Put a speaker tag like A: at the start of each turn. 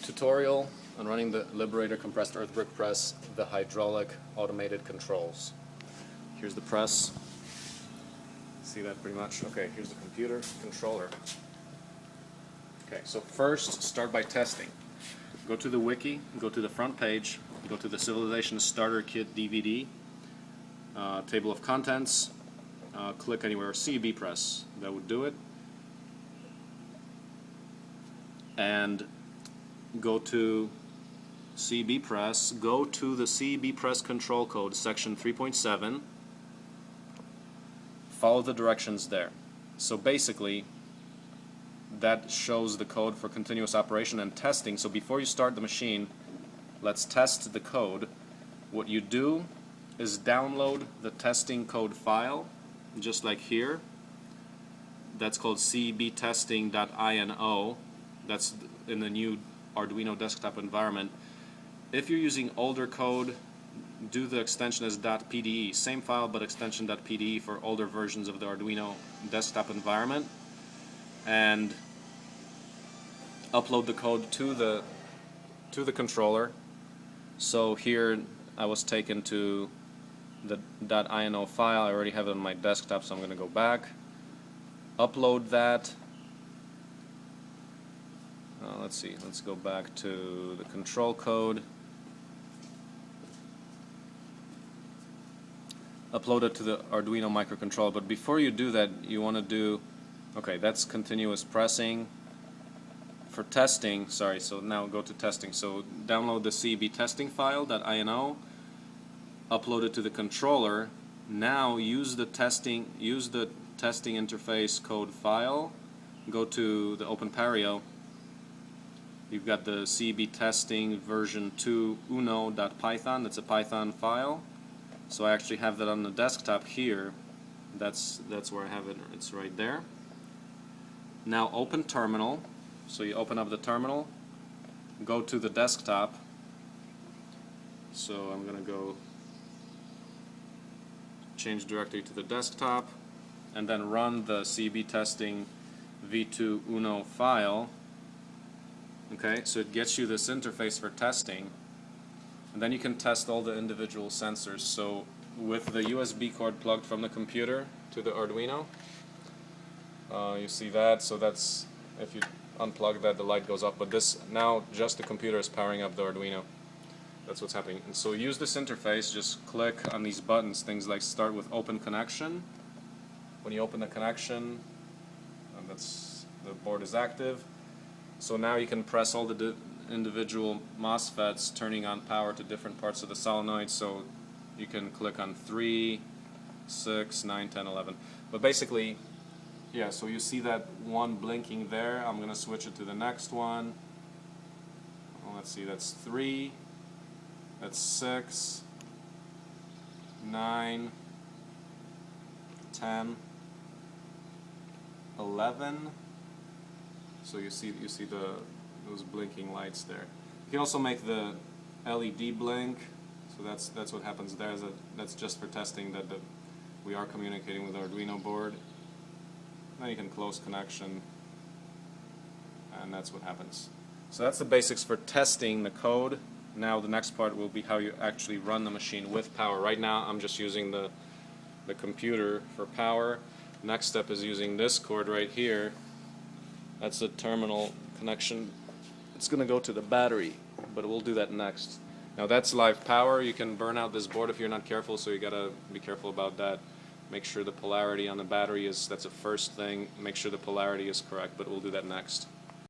A: Tutorial on running the Liberator compressed earth brick press, the hydraulic automated controls. Here's the press. See that pretty much? Okay, here's the computer controller. Okay, so first start by testing. Go to the wiki, go to the front page, go to the Civilization Starter Kit DVD, table of contents, click anywhere, CEB press, that would do it. And go to CEB press, go to the CEB press control code, section 3.7, follow the directions there. So basically, that shows the code for continuous operation and testing. So before you start the machine, let's test the code. What you do is download the testing code file, just like here. That's called cebtesting.ino. That's in the new Arduino desktop environment. If you're using older code, do the extension as .pde, same file but extension .pde for older versions of the Arduino desktop environment, and upload the code to the controller. So here I was taken to the .ino file. I already have it on my desktop, so I'm going to go back, upload that. Let's see, let's go back to the control code, upload it to the Arduino microcontroller. But before you do that, you want to do, okay, that's continuous pressing. For testing, sorry, so now go to testing. So download the CEB testing file, .ino, upload it to the controller. Now use the testing interface code file, go to the OpenPario. You've got the CEB testing version 2 uno.python. That's a Python file. So I actually have that on the desktop here. That's where I have it. It's right there. Now open terminal. So you open up the terminal, go to the desktop. So I'm going to go change directory to the desktop, and then run the CEB testing v2 uno file. Okay, so it gets you this interface for testing, and then you can test all the individual sensors. So with the USB cord plugged from the computer to the Arduino, you see that. So that's, if you unplug that, the light goes off, but this, now just the computer is powering up the Arduino. That's what's happening. And so use this interface, just click on these buttons, things like start with open connection. When you open the connection, that's, the board is active. So now you can press all the individual MOSFETs, turning on power to different parts of the solenoid. So you can click on 3, 6, 9, 10, 11. But basically, yeah, so you see that one blinking there. I'm going to switch it to the next one. Well, let's see, that's 3, that's 6, 9, 10, 11. So you see those blinking lights there. You can also make the LED blink. So that's what happens there. That's just for testing that we are communicating with the Arduino board. Then you can close connection, and that's what happens. So that's the basics for testing the code. Now the next part will be how you actually run the machine with power. Right now I'm just using the computer for power. Next step is using this cord right here. That's the terminal connection. It's going to go to the battery, but we'll do that next. Now that's live power. You can burn out this board if you're not careful, so you gotta be careful about that. Make sure the polarity on the battery is, that's the first thing, make sure the polarity is correct, but we'll do that next.